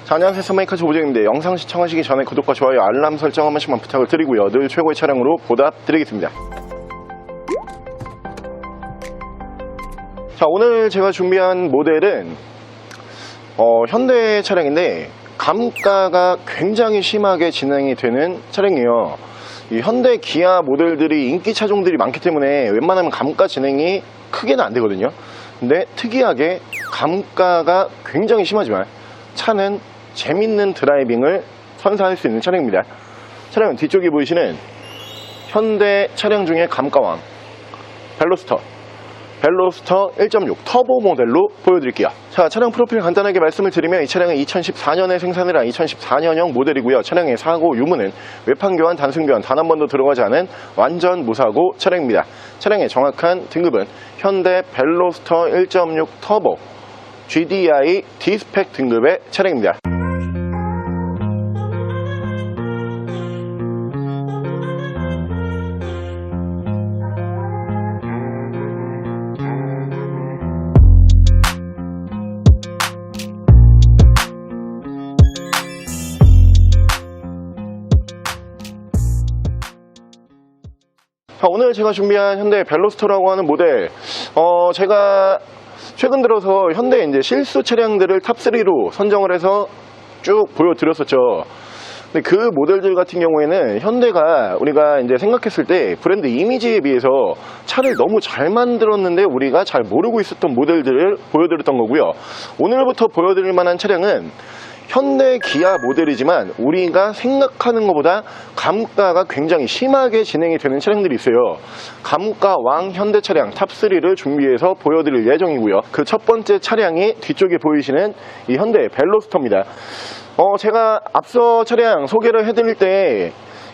자, 안녕하세요. 선메이커즈 오정입니다. 영상 시청하시기 전에 구독과 좋아요, 알람 설정 한 번씩만 부탁을 드리고요. 늘 최고의 차량으로 보답드리겠습니다. 자, 오늘 제가 준비한 모델은 현대 차량인데 감가가 굉장히 심하게 진행이 되는 차량이에요. 이 현대 기아 모델들이 인기 차종들이 많기 때문에 웬만하면 감가 진행이 크게는 안 되거든요. 근데 특이하게 감가가 굉장히 심하지만 차는 재밌는 드라이빙을 선사할 수 있는 차량입니다. 차량은 뒤쪽에 보이시는 현대 차량 중에 감가왕 벨로스터 1.6 터보 모델로 보여드릴게요. 자, 차량 프로필 간단하게 말씀을 드리면 이 차량은 2014년에 생산을 한 2014년형 모델이고요. 차량의 사고 유무는 외판교환, 단순교환 단 한 번도 들어가지 않은 완전 무사고 차량입니다. 차량의 정확한 등급은 현대 벨로스터 1.6 터보 GDI D스펙 등급의 차량입니다. 자, 오늘 제가 준비한 현대 벨로스터라고 하는 모델, 제가 최근 들어서 현대 이제 실수 차량들을 탑3로 선정을 해서 쭉 보여드렸었죠. 근데 그 모델들 같은 경우에는 현대가 우리가 이제 생각했을 때 브랜드 이미지에 비해서 차를 너무 잘 만들었는데 우리가 잘 모르고 있었던 모델들을 보여드렸던 거고요. 오늘부터 보여드릴 만한 차량은 현대 기아 모델이지만 우리가 생각하는 것보다 감가가 굉장히 심하게 진행이 되는 차량들이 있어요. 감가왕 현대 차량 탑3를 준비해서 보여드릴 예정이고요. 그 첫 번째 차량이 뒤쪽에 보이시는 이 현대 벨로스터입니다. 제가 앞서 차량 소개를 해드릴 때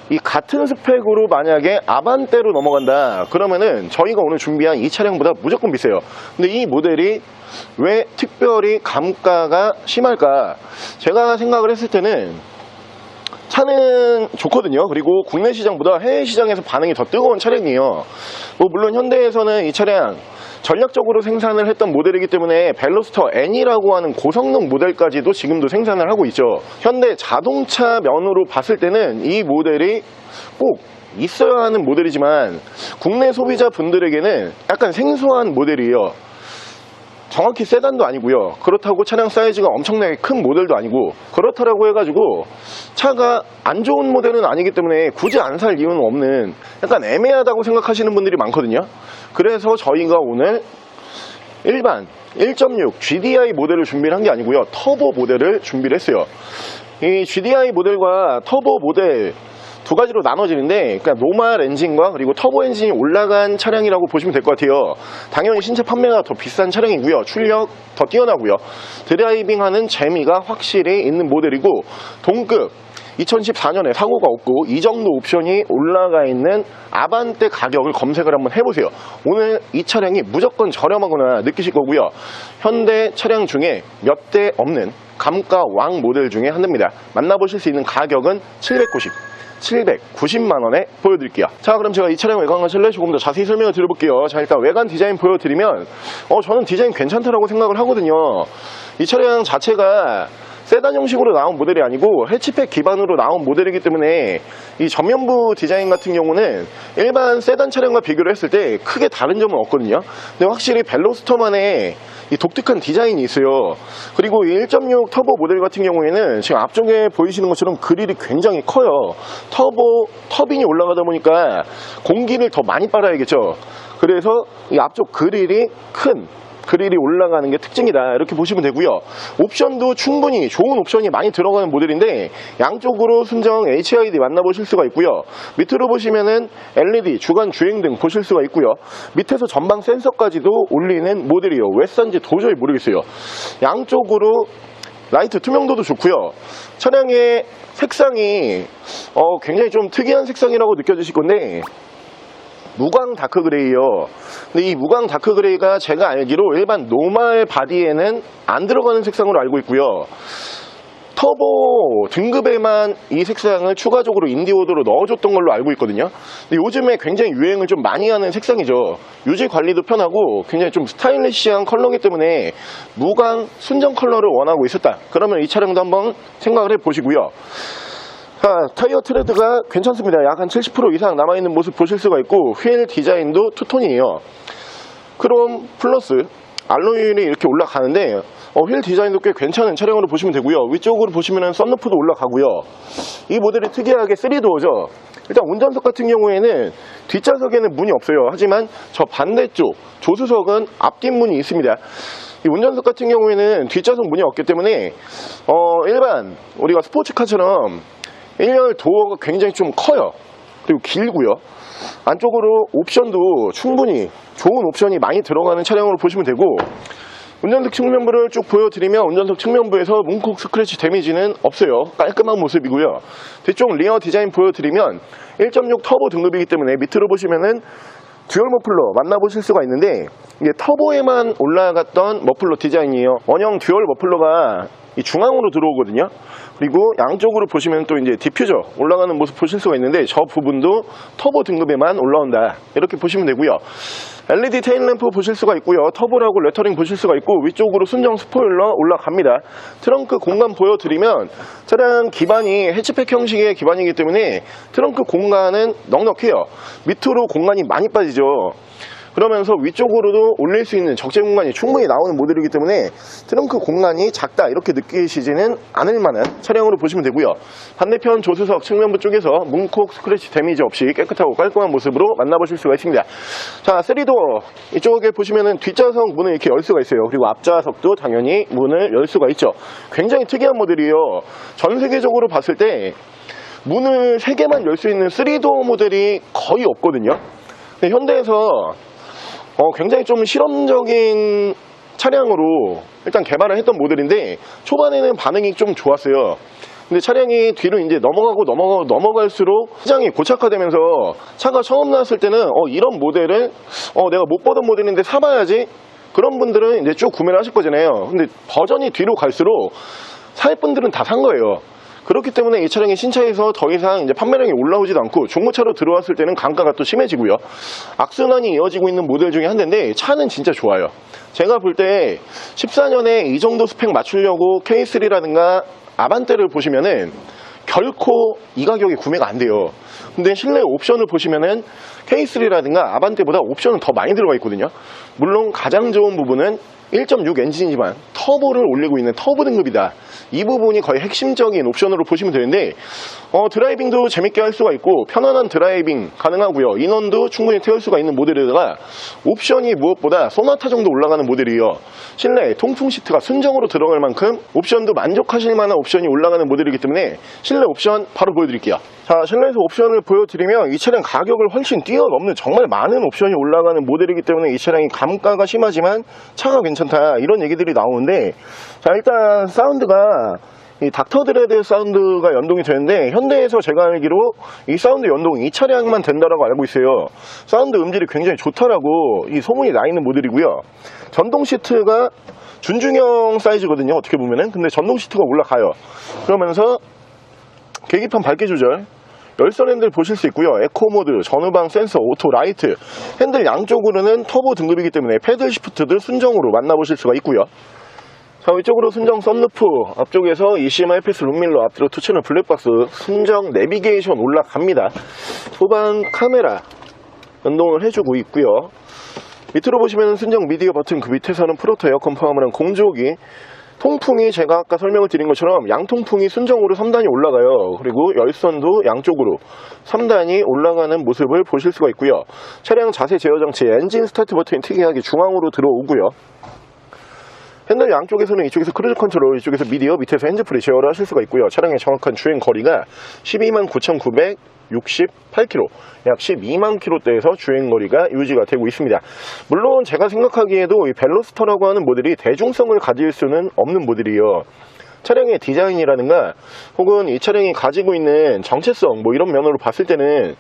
이 같은 스펙으로 만약에 아반떼로 넘어간다 그러면은 저희가 오늘 준비한 이 차량보다 무조건 비싸요. 근데 이 모델이 왜 특별히 감가가 심할까? 제가 생각을 했을 때는 차는 좋거든요. 그리고 국내 시장보다 해외 시장에서 반응이 더 뜨거운 차량이에요. 물론 현대에서는 이 차량 전략적으로 생산을 했던 모델이기 때문에 벨로스터 N이라고 하는 고성능 모델까지도 지금도 생산을 하고 있죠. 현대 자동차 면으로 봤을 때는 이 모델이 꼭 있어야 하는 모델이지만 국내 소비자 분들에게는 약간 생소한 모델이에요. 정확히 세단도 아니고요. 그렇다고 차량 사이즈가 엄청나게 큰 모델도 아니고, 그렇다라고 해가지고 차가 안 좋은 모델은 아니기 때문에 굳이 안 살 이유는 없는 약간 애매하다고 생각하시는 분들이 많거든요. 그래서 저희가 오늘 일반 1.6 GDI 모델을 준비를 한 게 아니고요, 터보 모델을 준비를 했어요. 이 GDI 모델과 터보 모델 두 가지로 나눠지는데, 그러니까 노멀 엔진과 그리고 터보 엔진이 올라간 차량이라고 보시면 될 것 같아요. 당연히 신차 판매가 더 비싼 차량이고요. 출력 더 뛰어나고요. 드라이빙하는 재미가 확실히 있는 모델이고, 동급 2014년에 사고가 없고 이 정도 옵션이 올라가 있는 아반떼 가격을 검색을 한번 해보세요. 오늘 이 차량이 무조건 저렴하구나 느끼실 거고요. 현대 차량 중에 몇 대 없는 감가 왕 모델 중에 한 대입니다. 만나보실 수 있는 가격은 790만원에 보여드릴게요. 자, 그럼 제가 이 차량 외관과 실내 조금 더 자세히 설명을 드려볼게요. 자, 일단 외관 디자인 보여드리면 저는 디자인 괜찮다라고 생각을 하거든요. 이 차량 자체가 세단 형식으로 나온 모델이 아니고 해치백 기반으로 나온 모델이기 때문에 이 전면부 디자인 같은 경우는 일반 세단 차량과 비교를 했을 때 크게 다른 점은 없거든요. 근데 확실히 벨로스터만의 이 독특한 디자인이 있어요. 그리고 이 1.6 터보 모델 같은 경우에는 지금 앞쪽에 보이시는 것처럼 그릴이 굉장히 커요. 터빈이 올라가다 보니까 공기를 더 많이 빨아야겠죠. 그래서 이 앞쪽 그릴이 큰 그릴이 올라가는 게 특징이다, 이렇게 보시면 되고요. 옵션도 충분히 좋은 옵션이 많이 들어가는 모델인데 양쪽으로 순정 HID 만나보실 수가 있고요. 밑으로 보시면은 LED 주간 주행등 보실 수가 있고요. 밑에서 전방 센서까지도 올리는 모델이에요. 왜 싼지 도저히 모르겠어요. 양쪽으로 라이트 투명도도 좋고요. 차량의 색상이 굉장히 좀 특이한 색상이라고 느껴지실 건데, 무광 다크 그레이요. 근데 이 무광 다크 그레이가 제가 알기로 일반 노멀 바디에는 안 들어가는 색상으로 알고 있고요. 터보 등급에만 이 색상을 추가적으로 인디오더로 넣어줬던 걸로 알고 있거든요. 근데 요즘에 굉장히 유행을 좀 많이 하는 색상이죠. 유지 관리도 편하고 굉장히 좀 스타일리시한 컬러이기 때문에 무광 순정 컬러를 원하고 있었다. 그러면 이 차량도 한번 생각을 해보시고요. 타이어 트레드가 괜찮습니다. 약 한 70% 이상 남아있는 모습 보실 수가 있고, 휠 디자인도 투톤이에요. 크롬 플러스 알로이이 이렇게 올라가는데 휠 디자인도 꽤 괜찮은 차량으로 보시면 되고요. 위쪽으로 보시면 썬루프도 올라가고요. 이 모델이 특이하게 3도어죠. 일단 운전석 같은 경우에는 뒷좌석에는 문이 없어요. 하지만 저 반대쪽 조수석은 앞뒷문이 있습니다. 이 운전석 같은 경우에는 뒷좌석 문이 없기 때문에 일반 우리가 스포츠카처럼 1열 도어가 굉장히 좀 커요. 그리고 길고요. 안쪽으로 옵션도 충분히 좋은 옵션이 많이 들어가는 차량으로 보시면 되고, 운전석 측면부를 쭉 보여드리면 운전석 측면부에서 문콕 스크래치 데미지는 없어요. 깔끔한 모습이고요. 뒤쪽 리어 디자인 보여드리면 1.6 터보 등급이기 때문에 밑으로 보시면은 듀얼 머플러 만나보실 수가 있는데, 이게 터보에만 올라갔던 머플러 디자인이에요. 원형 듀얼 머플러가 이 중앙으로 들어오거든요. 그리고 양쪽으로 보시면 또 이제 디퓨저 올라가는 모습 보실 수가 있는데, 저 부분도 터보 등급에만 올라온다, 이렇게 보시면 되고요. LED 테일램프 보실 수가 있고요. 터보라고 레터링 보실 수가 있고, 위쪽으로 순정 스포일러 올라갑니다. 트렁크 공간 보여드리면 차량 기반이 해치백 형식의 기반이기 때문에 트렁크 공간은 넉넉해요. 밑으로 공간이 많이 빠지죠. 그러면서 위쪽으로도 올릴 수 있는 적재 공간이 충분히 나오는 모델이기 때문에 트렁크 공간이 작다 이렇게 느끼시지는 않을 만한 차량으로 보시면 되고요. 반대편 조수석 측면부 쪽에서 문콕 스크래치 데미지 없이 깨끗하고 깔끔한 모습으로 만나보실 수가 있습니다. 자, 3도어 이쪽에 보시면은 뒷좌석 문을 이렇게 열 수가 있어요. 그리고 앞좌석도 당연히 문을 열 수가 있죠. 굉장히 특이한 모델이에요. 전 세계적으로 봤을 때 문을 3개만 열 수 있는 3도어 모델이 거의 없거든요. 근데 현대에서 굉장히 좀 실험적인 차량으로 일단 개발을 했던 모델인데, 초반에는 반응이 좀 좋았어요. 근데 차량이 뒤로 이제 넘어갈수록 시장이 고착화되면서 차가 처음 나왔을 때는 이런 모델을 내가 못 보던 모델인데 사봐야지, 그런 분들은 이제 쭉 구매를 하실 거잖아요. 근데 버전이 뒤로 갈수록 살 분들은 다 산 거예요. 그렇기 때문에 이 차량이 신차에서 더 이상 이제 판매량이 올라오지도 않고, 중고차로 들어왔을 때는 강가가 또 심해지고요. 악순환이 이어지고 있는 모델 중에 한 대인데, 차는 진짜 좋아요. 제가 볼 때 14년에 이 정도 스펙 맞추려고 K3라든가 아반떼를 보시면은 결코 이 가격에 구매가 안 돼요. 근데 실내 옵션을 보시면은 K3라든가 아반떼보다 옵션은 더 많이 들어가 있거든요. 물론 가장 좋은 부분은 1.6 엔진이지만 터보를 올리고 있는 터보 등급이다. 이 부분이 거의 핵심적인 옵션으로 보시면 되는데, 드라이빙도 재밌게 할 수가 있고 편안한 드라이빙 가능하고요. 인원도 충분히 태울 수가 있는 모델에다가 옵션이 무엇보다 소나타 정도 올라가는 모델이에요. 실내 통풍 시트가 순정으로 들어갈 만큼 옵션도 만족하실 만한 옵션이 올라가는 모델이기 때문에 실내 옵션 바로 보여드릴게요. 자, 실내에서 옵션을 보여드리면 이 차량 가격을 훨씬 뛰어넘는 정말 많은 옵션이 올라가는 모델이기 때문에 이 차량이 감가가 심하지만 차가 괜찮다, 이런 얘기들이 나오는데, 자, 일단 사운드가 이 닥터 드레드 사운드가 연동이 되는데, 현대에서 제가 알기로 이 사운드 연동이 이 차량만 된다라고 알고 있어요. 사운드 음질이 굉장히 좋다라고 이 소문이 나 있는 모델이고요. 전동 시트가 준중형 사이즈거든요, 어떻게 보면은. 근데 전동 시트가 올라가요. 그러면서 계기판 밝기 조절, 열선 핸들 보실 수 있고요. 에코 모드, 전후방 센서, 오토 라이트, 핸들 양쪽으로는 터보 등급이기 때문에 패들 시프트들 순정으로 만나보실 수가 있고요. 자, 위쪽으로 순정 썬루프, 앞쪽에서 ECM IPS 룸밀러, 앞뒤로 2채널 블랙박스, 순정 내비게이션 올라갑니다. 후방 카메라 연동을 해주고 있고요. 밑으로 보시면 순정 미디어 버튼, 그 밑에서는 프로토 에어컨 포함하는 공조기, 통풍이 제가 아까 설명을 드린 것처럼 양통풍이 순정으로 3단이 올라가요. 그리고 열선도 양쪽으로 3단이 올라가는 모습을 보실 수가 있고요. 차량 자세 제어 장치, 엔진 스타트 버튼이 특이하게 중앙으로 들어오고요. 핸들 양쪽에서는 이쪽에서 크루즈 컨트롤, 이쪽에서 미디어, 밑에서 핸즈프리 제어를 하실 수가 있고요. 차량의 정확한 주행 거리가 129,968km, 약 120,000 km대에서 주행거리가 유지가 되고 있습니다. 물론 제가 생각하기에도 이 벨로스터라고 하는 모델이 대중성을 가질 수는 없는 모델이에요. 차량의 디자인이라든가 혹은 이 차량이 가지고 있는 정체성, 이런 면으로 봤을 때는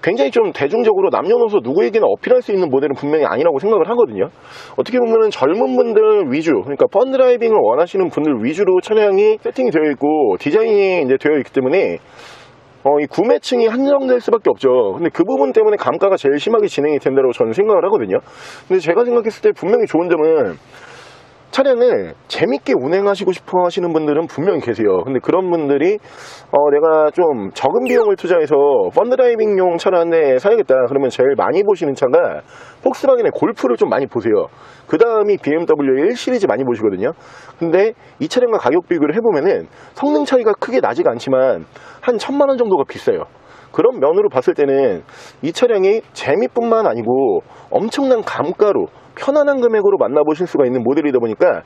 굉장히 좀 대중적으로 남녀노소 누구에게나 어필할 수 있는 모델은 분명히 아니라고 생각을 하거든요. 어떻게 보면은 젊은 분들 위주, 그러니까 펀 드라이빙을 원하시는 분들 위주로 차량이 세팅이 되어 있고 디자인이 이제 되어 있기 때문에 이 구매층이 한정될 수밖에 없죠. 근데 그 부분 때문에 감가가 제일 심하게 진행이 된다고 저는 생각을 하거든요. 근데 제가 생각했을 때 분명히 좋은 점은 차량을 재밌게 운행하시고 싶어 하시는 분들은 분명히 계세요. 근데 그런 분들이 내가 좀 적은 비용을 투자해서 펀드라이빙용 차를 한 대 사야겠다 그러면 제일 많이 보시는 차가 폭스바겐의 골프를 좀 많이 보세요. 그 다음이 BMW 1 시리즈 많이 보시거든요. 근데 이 차량과 가격 비교를 해보면은 성능 차이가 크게 나지가 않지만 한 1000만원 정도가 비싸요. 그런 면으로 봤을 때는 이 차량이 재미뿐만 아니고 엄청난 감가로 편안한 금액으로 만나보실 수가 있는 모델이다 보니까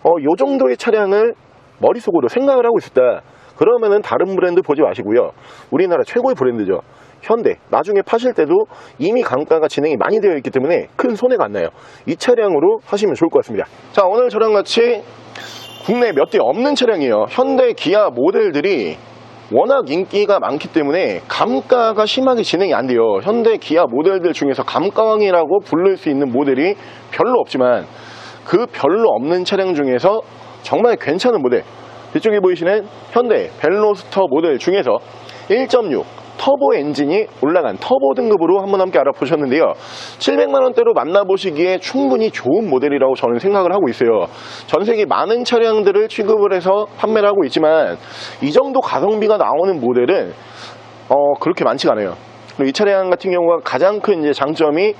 요 정도의 차량을 머릿속으로 생각을 하고 있었다 그러면은 다른 브랜드 보지 마시고요. 우리나라 최고의 브랜드죠. 현대. 나중에 파실 때도 이미 감가가 진행이 많이 되어 있기 때문에 큰 손해가 안 나요. 이 차량으로 하시면 좋을 것 같습니다. 자, 오늘 저랑 같이 국내에 몇 대 없는 차량이에요. 현대, 기아 모델들이 워낙 인기가 많기 때문에 감가가 심하게 진행이 안 돼요. 현대, 기아 모델들 중에서 감가왕이라고 부를 수 있는 모델이 별로 없지만 그 별로 없는 차량 중에서 정말 괜찮은 모델, 뒤쪽에 보이시는 현대 벨로스터 모델 중에서 1.6 터보 엔진이 올라간 터보 등급으로 한번 함께 알아보셨는데요. 700만원대로 만나보시기에 충분히 좋은 모델이라고 저는 생각을 하고 있어요. 전세계 많은 차량들을 취급을 해서 판매를 하고 있지만 이 정도 가성비가 나오는 모델은 그렇게 많지가 않아요. 그리고 이 차량 같은 경우가 가장 큰 이제 장점이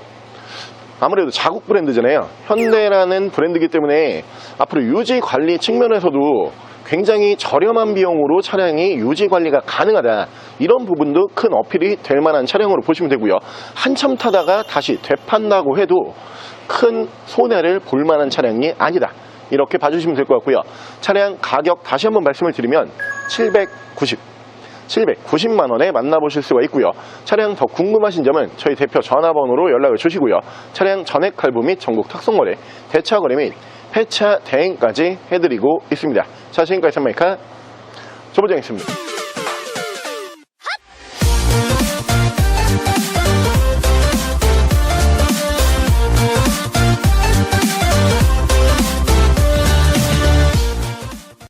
아무래도 자국 브랜드잖아요. 현대라는 브랜드이기 때문에 앞으로 유지 관리 측면에서도 굉장히 저렴한 비용으로 차량이 유지 관리가 가능하다. 이런 부분도 큰 어필이 될 만한 차량으로 보시면 되고요. 한참 타다가 다시 되판다고 해도 큰 손해를 볼 만한 차량이 아니다. 이렇게 봐주시면 될 것 같고요. 차량 가격 다시 한번 말씀을 드리면 790만원에 만나보실 수가 있고요. 차량 더 궁금하신 점은 저희 대표 전화번호로 연락을 주시고요. 차량 전액 할부 및 전국 탁송거래, 대차거래 및 폐차 대행까지 해드리고 있습니다. 자, 지금까지 선마이카 조보장이었습니다.